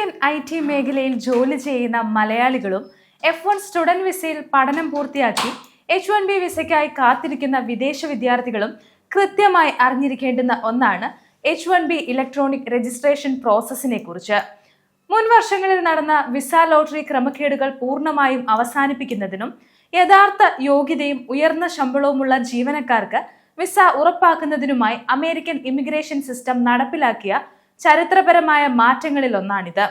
American IT മേഖലയിൽ ജോലി ചെയ്യുന്ന മലയാളികളും F1 സ്റ്റുഡന്റ് വിസയിൽ പഠനം പൂർത്തിയാക്കി H1B വിസയ്ക്കായി കാത്തിരിക്കുന്ന വിദേശ വിദ്യാർത്ഥികളും കൃത്യമായി അറിഞ്ഞിരിക്കേണ്ടുന്ന ഒന്നാണ് H1B ഇലക്ട്രോണിക് രജിസ്ട്രേഷൻ പ്രോസസ്സിനെ കുറിച്ച്. മുൻ വർഷങ്ങളിൽ നടന്ന വിസ ലോട്ടറി ക്രമക്കേടുകൾ പൂർണ്ണമായും അവസാനിപ്പിക്കുന്നതിനും യഥാർത്ഥ യോഗ്യതയും ഉയർന്ന ശമ്പളവുമുള്ള ജീവനക്കാർക്ക് വിസ ഉറപ്പാക്കുന്നതിനുമായി അമേരിക്കൻ ഇമിഗ്രേഷൻ സിസ്റ്റം നടപ്പിലാക്കിയ ചരിത്രപരമായ മാറ്റങ്ങളിൽ ഒന്നാണിത്.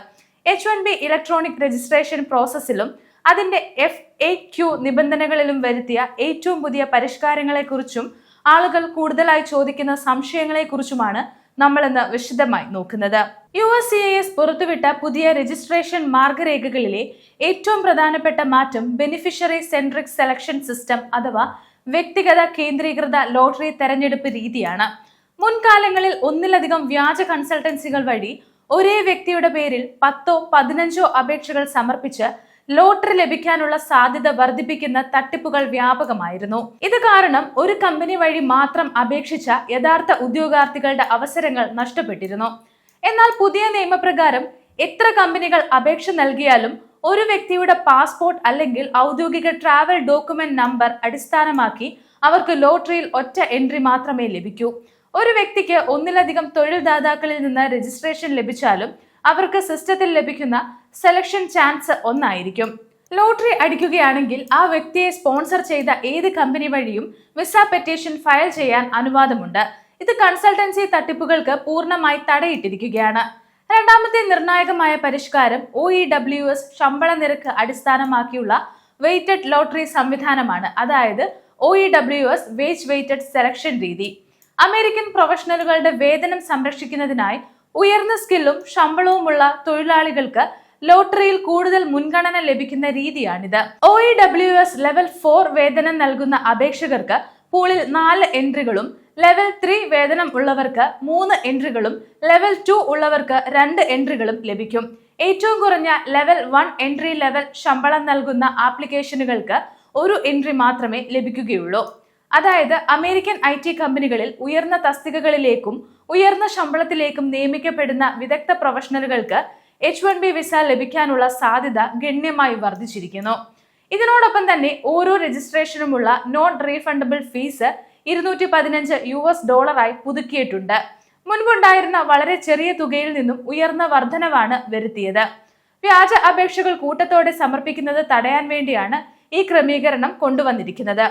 H1B ഇലക്ട്രോണിക് രജിസ്ട്രേഷൻ പ്രോസസ്സിലും അതിന്റെ FAQ നിബന്ധനകളിലും വരുത്തിയ ഏറ്റവും പുതിയ പരിഷ്കാരങ്ങളെക്കുറിച്ചും ആളുകൾ കൂടുതലായി ചോദിക്കുന്ന സംശയങ്ങളെക്കുറിച്ചുമാണ് നമ്മൾ ഇന്ന് വിശദമായി നോക്കുന്നത്. USCIS പുറത്തുവിട്ട പുതിയ രജിസ്ട്രേഷൻ മാർഗരേഖകളിലെ ഏറ്റവും പ്രധാനപ്പെട്ട മാറ്റം ബെനിഫിഷ്യറി സെൻട്രിക് സെലക്ഷൻ സിസ്റ്റം അഥവാ വ്യക്തിഗത കേന്ദ്രീകൃത ലോട്ടറി തെരഞ്ഞെടുപ്പ് രീതിയാണ്. മുൻകാലങ്ങളിൽ ഒന്നിലധികം വ്യാജ കൺസൾട്ടൻസികൾ വഴി ഒരേ വ്യക്തിയുടെ പേരിൽ 10-15 അപേക്ഷകൾ സമർപ്പിച്ച് ലോട്ടറി ലഭിക്കാനുള്ള സാധ്യത വർദ്ധിപ്പിക്കുന്ന തട്ടിപ്പുകൾ വ്യാപകമായിരുന്നു. ഇത് കാരണം ഒരു കമ്പനി വഴി മാത്രം അപേക്ഷിച്ച യഥാർത്ഥ ഉദ്യോഗാർത്ഥികളുടെ അവസരങ്ങൾ നഷ്ടപ്പെട്ടിരുന്നു. എന്നാൽ പുതിയ നിയമപ്രകാരം എത്ര കമ്പനികൾ അപേക്ഷ നൽകിയാലും ഒരു വ്യക്തിയുടെ പാസ്പോർട്ട് അല്ലെങ്കിൽ ഔദ്യോഗിക ട്രാവൽ ഡോക്യുമെന്റ് നമ്പർ അടിസ്ഥാനമാക്കി അവർക്ക് ലോട്ടറിയിൽ ഒറ്റ എൻട്രി മാത്രമേ ലഭിക്കൂ. ഒരു വ്യക്തിക്ക് ഒന്നിലധികം തൊഴിൽദാതാക്കളിൽ നിന്ന് രജിസ്ട്രേഷൻ ലഭിച്ചാലും അവർക്ക് സിസ്റ്റത്തിൽ ലഭിക്കുന്ന സെലക്ഷൻ ചാൻസ് ഒന്നായിരിക്കും. ലോട്ടറി അടിക്കുകയാണെങ്കിൽ ആ വ്യക്തിയെ സ്പോൺസർ ചെയ്ത ഏത് കമ്പനി വഴിയും വിസ പെറ്റീഷൻ ഫയൽ ചെയ്യാൻ അനുവാദമുണ്ട്. ഇത് കൺസൾട്ടൻസി തട്ടിപ്പുകൾക്ക് പൂർണ്ണമായി തടയിട്ടിരിക്കുകയാണ്. രണ്ടാമത്തെ നിർണായകമായ പരിഷ്കാരം OEWS ശമ്പള നിരക്ക് അടിസ്ഥാനമാക്കിയുള്ള വെയ്റ്റഡ് ലോട്ടറി സംവിധാനമാണ്. അതായത് OEWS വേജ് വെയ്റ്റഡ് സെലക്ഷൻ രീതി. അമേരിക്കൻ പ്രൊഫഷണലുകളുടെ വേതനം സംരക്ഷിക്കുന്നതിനായി ഉയർന്ന സ്കില്ലും ശമ്പളവുമുള്ള തൊഴിലാളികൾക്ക് ലോട്ടറിയിൽ കൂടുതൽ മുൻഗണന ലഭിക്കുന്ന രീതിയാണിത്. OEWS ലെവൽ 4 വേതനം നൽകുന്ന അപേക്ഷകർക്ക് പൂളിൽ 4 എൻട്രികളും ലെവൽ 3 വേതനം ഉള്ളവർക്ക് 3 എൻട്രികളും ലെവൽ 2 ഉള്ളവർക്ക് 2 എൻട്രികളും ലഭിക്കും. ഏറ്റവും കുറഞ്ഞ ലെവൽ 1 എൻട്രി ലെവൽ ശമ്പളം നൽകുന്ന ആപ്ലിക്കേഷനുകൾക്ക് 1 എൻട്രി മാത്രമേ ലഭിക്കുകയുള്ളൂ. അതായത് അമേരിക്കൻ IT കമ്പനികളിൽ ഉയർന്ന തസ്തികകളിലേക്കും ഉയർന്ന ശമ്പളത്തിലേക്കും നിയമിക്കപ്പെടുന്ന വിദഗ്ധ പ്രൊഫഷണലുകൾക്ക് H1B വിസ ലഭിക്കാനുള്ള സാധ്യത ഗണ്യമായി വർദ്ധിച്ചിരിക്കുന്നു. ഇതിനോടൊപ്പം തന്നെ ഓരോ രജിസ്ട്രേഷനുമുള്ള നോൺ റീഫണ്ടബിൾ ഫീസ് $215 പുതുക്കിയിട്ടുണ്ട്. മുൻപുണ്ടായിരുന്ന വളരെ ചെറിയ തുകയിൽ നിന്നും ഉയർന്ന വർധനവാണ് വരുത്തിയത്. വ്യാജ അപേക്ഷകൾ കൂട്ടത്തോടെ സമർപ്പിക്കുന്നത് തടയാൻ വേണ്ടിയാണ് ഈ ക്രമീകരണം കൊണ്ടുവന്നിരിക്കുന്നത്.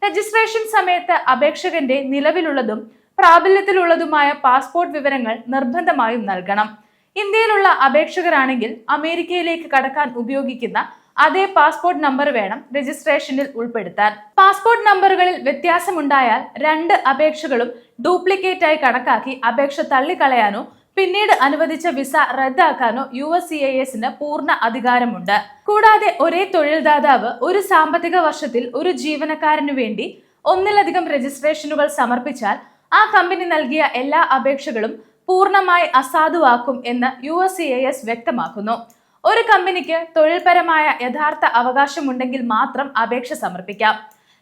രജിസ്ട്രേഷൻ സമയത്ത് അപേക്ഷകന്റെ നിലവിലുള്ളതും പ്രാബല്യത്തിലുള്ളതുമായ പാസ്പോർട്ട് വിവരങ്ങൾ നിർബന്ധമായും നൽകണം. ഇന്ത്യയിലുള്ള അപേക്ഷകരാണെങ്കിൽ അമേരിക്കയിലേക്ക് കടക്കാൻ ഉപയോഗിക്കുന്ന അതേ പാസ്പോർട്ട് നമ്പർ വേണം രജിസ്ട്രേഷനിൽ ഉൾപ്പെടുത്താൻ. പാസ്പോർട്ട് നമ്പറുകളിൽ വ്യത്യാസമുണ്ടായാൽ 2 അപേക്ഷകളും ഡ്യൂപ്ലിക്കേറ്റ് ആയി കണക്കാക്കി അപേക്ഷ തള്ളിക്കളയാനോ പിന്നീട് അനുവദിച്ച വിസ റദ്ദാക്കാനോ USCISന് പൂർണ്ണ അധികാരമുണ്ട്. കൂടാതെ ഒരേ തൊഴിൽദാതാവ് ഒരു സാമ്പത്തിക വർഷത്തിൽ ഒരു ജീവനക്കാരനു വേണ്ടി ഒന്നിലധികം രജിസ്ട്രേഷനുകൾ സമർപ്പിച്ചാൽ ആ കമ്പനി നൽകിയ എല്ലാ അപേക്ഷകളും പൂർണ്ണമായി അസാധുവാക്കും എന്ന് USCIS വ്യക്തമാക്കുന്നു. ഒരു കമ്പനിക്ക് തൊഴിൽപരമായ യഥാർത്ഥ അവകാശമുണ്ടെങ്കിൽ മാത്രം അപേക്ഷ സമർപ്പിക്കാം.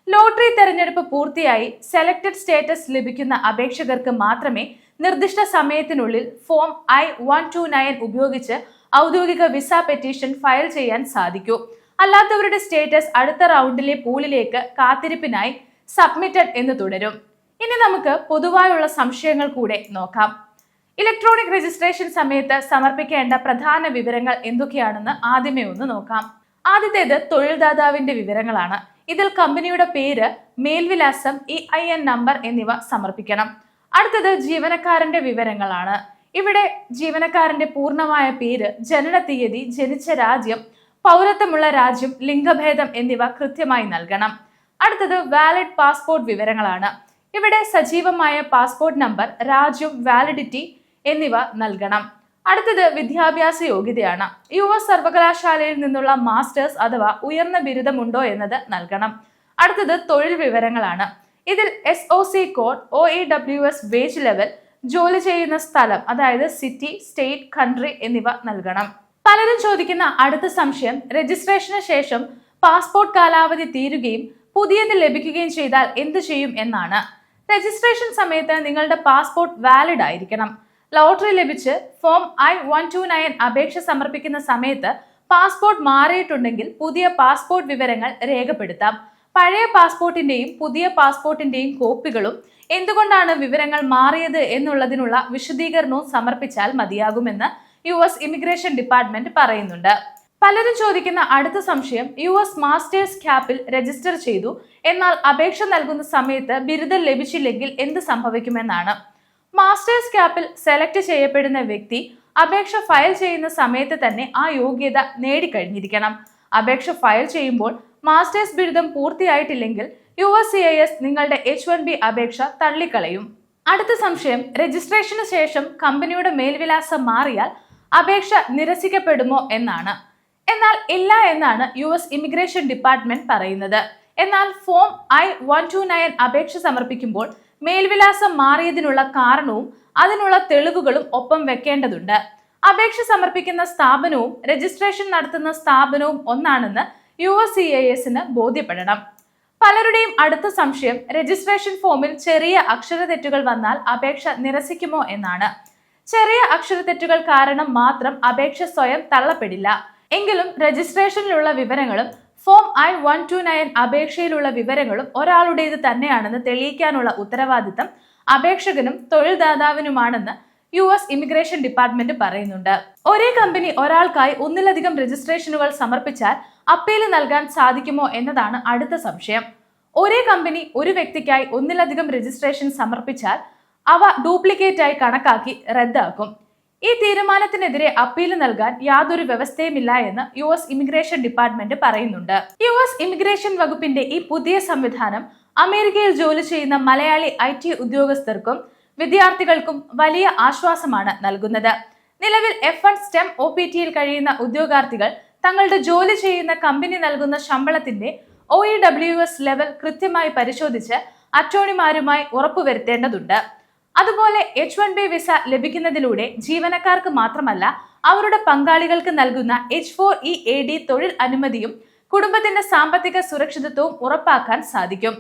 ലോട്ടറി തെരഞ്ഞെടുപ്പ് പൂർത്തിയായി സെലക്ടഡ് സ്റ്റേറ്റസ് ലഭിക്കുന്ന അപേക്ഷകർക്ക് മാത്രമേ നിർദ്ദിഷ്ട സമയത്തിനുള്ളിൽ ഫോം I-129 ഉപയോഗിച്ച് ഔദ്യോഗിക വിസ പെറ്റീഷൻ ഫയൽ ചെയ്യാൻ സാധിക്കൂ. അല്ലാത്തവരുടെ സ്റ്റേറ്റസ് അടുത്ത റൗണ്ടിലെ പൂളിലേക്ക് കാത്തിരിപ്പിനായി സബ്മിറ്റഡ് എന്ന് തുടരും. ഇനി നമുക്ക് പൊതുവായുള്ള സംശയങ്ങൾ കൂടെ നോക്കാം. ഇലക്ട്രോണിക് രജിസ്ട്രേഷൻ സമയത്ത് സമർപ്പിക്കേണ്ട പ്രധാന വിവരങ്ങൾ എന്തൊക്കെയാണെന്ന് ആദ്യമേ ഒന്ന് നോക്കാം. ആദ്യത്തേത് തൊഴിൽദാതാവിന്റെ വിവരങ്ങളാണ്. ഇതിൽ കമ്പനിയുടെ പേര്, മേൽവിലാസം, EIN നമ്പർ എന്നിവ സമർപ്പിക്കണം. അടുത്തത് ജീവനക്കാരന്റെ വിവരങ്ങളാണ്. ഇവിടെ ജീവനക്കാരന്റെ പൂർണ്ണമായ പേര്, ജനന തീയതി, ജനിച്ച രാജ്യം, പൗരത്വമുള്ള രാജ്യം, ലിംഗഭേദം എന്നിവ കൃത്യമായി നൽകണം. അടുത്തത് വാലിഡ് പാസ്പോർട്ട് വിവരങ്ങളാണ്. ഇവിടെ സജീവമായ പാസ്പോർട്ട് നമ്പർ, രാജ്യം, വാലിഡിറ്റി എന്നിവ നൽകണം. അടുത്തത് വിദ്യാഭ്യാസ യോഗ്യതയാണ്. US സർവകലാശാലയിൽ നിന്നുള്ള മാസ്റ്റേഴ്സ് അഥവാ ഉയർന്ന ബിരുദമുണ്ടോ എന്നത് നൽകണം. അടുത്തത് തൊഴിൽ വിവരങ്ങളാണ്. ഇതിൽ SOC code, OEWS wage level, ജോലി ചെയ്യുന്ന സ്ഥലം അതായത് സിറ്റി, സ്റ്റേറ്റ്, കൺട്രി എന്നിവ നൽകണം. പലരും ചോദിക്കുന്ന അടുത്ത സംശയം രജിസ്ട്രേഷന് ശേഷം പാസ്പോർട്ട് കാലാവധി തീരുകയും പുതിയത് ലഭിക്കുകയും ചെയ്താൽ എന്ത് ചെയ്യും എന്നാണ്. രജിസ്ട്രേഷൻ സമയത്ത് നിങ്ങളുടെ പാസ്പോർട്ട് വാലിഡ് ആയിരിക്കണം. ലോട്ടറി ലഭിച്ച് ഫോം I-129 അപേക്ഷ സമർപ്പിക്കുന്ന സമയത്ത് പാസ്പോർട്ട് മാറിയിട്ടുണ്ടെങ്കിൽ പുതിയ പാസ്പോർട്ട് വിവരങ്ങൾ രേഖപ്പെടുത്താം. പഴയ പാസ്പോർട്ടിന്റെയും പുതിയ പാസ്പോർട്ടിന്റെയും കോപ്പികളും എന്തുകൊണ്ടാണ് വിവരങ്ങൾ മാറിയത് എന്നുള്ളതിനുള്ള വിശദീകരണവും സമർപ്പിച്ചാൽ മതിയാകുമെന്ന് US ഇമിഗ്രേഷൻ ഡിപ്പാർട്ട്മെന്റ് പറയുന്നുണ്ട്. പലരും ചോദിക്കുന്ന അടുത്ത സംശയം US മാസ്റ്റേഴ്സ് ക്യാപ്പിൽ രജിസ്റ്റർ ചെയ്തു, എന്നാൽ അപേക്ഷ നൽകുന്ന സമയത്ത് ബിരുദം ലഭിച്ചില്ലെങ്കിൽ എന്ത് സംഭവിക്കുമെന്നാണ്. മാസ്റ്റേഴ്സ് ക്യാപ്പിൽ സെലക്ട് ചെയ്യപ്പെടുന്ന വ്യക്തി അപേക്ഷ ഫയൽ ചെയ്യുന്ന സമയത്ത് തന്നെ ആ യോഗ്യത നേടിക്കഴിഞ്ഞിരിക്കണം. അപേക്ഷ ഫയൽ ചെയ്യുമ്പോൾ മാസ്റ്റേഴ്സ് ബിരുദം പൂർത്തിയായിട്ടില്ലെങ്കിൽ USCIS നിങ്ങളുടെ H-1B അപേക്ഷ തള്ളിക്കളയും. അടുത്ത സംശയം, രജിസ്ട്രേഷന് ശേഷം കമ്പനിയുടെ മേൽവിലാസം മാറിയാൽ അപേക്ഷ നിരസിക്കപ്പെടുമോ എന്നാണ്. എന്നാൽ ഇല്ല എന്നാണ് US ഇമിഗ്രേഷൻ ഡിപ്പാർട്ട്മെന്റ് പറയുന്നത്. എന്നാൽ ഫോം I-129 അപേക്ഷ സമർപ്പിക്കുമ്പോൾ മേൽവിലാസം മാറിയതിനുള്ള കാരണവും അതിനുള്ള തെളിവുകളും ഒപ്പം വെക്കേണ്ടതുണ്ട്. അപേക്ഷ സമർപ്പിക്കുന്ന സ്ഥാപനവും രജിസ്ട്രേഷൻ നടത്തുന്ന സ്ഥാപനവും ഒന്നാണെന്ന് USCISന് ബോധ്യപ്പെടണം. പലരുടെയും അടുത്ത സംശയം, രജിസ്ട്രേഷൻ ഫോമിൽ ചെറിയ അക്ഷരതെറ്റുകൾ വന്നാൽ അപേക്ഷ നിരസിക്കുമോ എന്നാണ്. ചെറിയ അക്ഷരതെറ്റുകൾ കാരണം മാത്രം അപേക്ഷ സ്വയം തള്ളപ്പെടില്ല. എങ്കിലും രജിസ്ട്രേഷനിലുള്ള വിവരങ്ങളും ഫോം I-129 അപേക്ഷയിലുള്ള വിവരങ്ങളും ഒരാളുടേത് തന്നെയാണെന്ന് തെളിയിക്കാനുള്ള ഉത്തരവാദിത്തം അപേക്ഷകനും തൊഴിൽദാതാവിനുമാണെന്ന് US ഇമിഗ്രേഷൻ ഡിപ്പാർട്ട്മെന്റ് പറയുന്നുണ്ട്. ഒരേ കമ്പനി ഒരാൾക്കായി ഒന്നിലധികം രജിസ്ട്രേഷനുകൾ സമർപ്പിച്ചാൽ അപ്പീൽ നൽകാൻ സാധിക്കുമോ എന്നതാണ് അടുത്ത സംശയം. ഒരേ കമ്പനി ഒരു വ്യക്തിക്കായി ഒന്നിലധികം രജിസ്ട്രേഷൻ സമർപ്പിച്ചാൽ അവ ഡ്യൂപ്ലിക്കേറ്റ് ആയി കണക്കാക്കി റദ്ദാക്കും. ഈ തീരുമാനത്തിനെതിരെ അപ്പീൽ നൽകാൻ യാതൊരു വ്യവസ്ഥയുമില്ല എന്ന് US ഇമിഗ്രേഷൻ ഡിപ്പാർട്ട്മെന്റ് പറയുന്നുണ്ട്. US ഇമിഗ്രേഷൻ വകുപ്പിന്റെ ഈ പുതിയ സംവിധാനം അമേരിക്കയിൽ ജോലി ചെയ്യുന്ന മലയാളി IT ഉദ്യോഗസ്ഥർക്കും വിദ്യാർത്ഥികൾക്കും വലിയ ആശ്വാസമാണ് നൽകുന്നത്. നിലവിൽ F1 STEM OPTയിൽ കഴിയുന്ന ഉദ്യോഗാർത്ഥികൾ തങ്ങളുടെ ജോലി ചെയ്യുന്ന കമ്പനി നൽകുന്ന ശമ്പളത്തിന്റെ OEWS ലെവൽ കൃത്യമായി പരിശോധിച്ച് അറ്റോർണിമാരുമായി ഉറപ്പുവരുത്തേണ്ടതുണ്ട്. അതുപോലെ H-1B വിസ ലഭിക്കുന്നതിലൂടെ ജീവനക്കാർക്ക് മാത്രമല്ല അവരുടെ പങ്കാളികൾക്ക് നൽകുന്ന H-4EAD തൊഴിൽ അനുമതിയും കുടുംബത്തിന്റെ സാമ്പത്തിക സുരക്ഷിതത്വവും ഉറപ്പാക്കാൻ സാധിക്കും.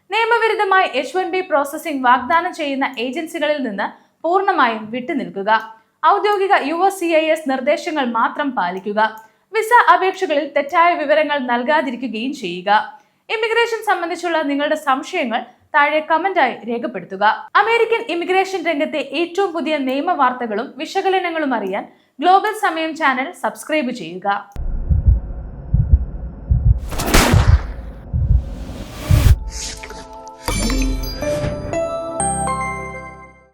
നിയമവിരുദ്ധമായി H-1B പ്രോസസ്സിംഗ് വാഗ്ദാനം ചെയ്യുന്ന ഏജൻസികളിൽ നിന്ന് പൂർണ്ണമായും വിട്ടുനിൽക്കുക. ഔദ്യോഗിക USCIS നിർദ്ദേശങ്ങൾ മാത്രം പാലിക്കുക. വിസ അപേക്ഷകളിൽ തെറ്റായ വിവരങ്ങൾ നൽകാതിരിക്കുകയും ചെയ്യുക. ഇമിഗ്രേഷൻ സംബന്ധിച്ചുള്ള നിങ്ങളുടെ സംശയങ്ങൾ താഴെ കമന്റായി രേഖപ്പെടുത്തുക. അമേരിക്കൻ ഇമിഗ്രേഷൻ രംഗത്തെ ഏറ്റവും പുതിയ നിയമ വാർത്തകളും വിശകലനങ്ങളും അറിയാൻ ഗ്ലോബൽ സമയം ചാനൽ സബ്സ്ക്രൈബ് ചെയ്യുക.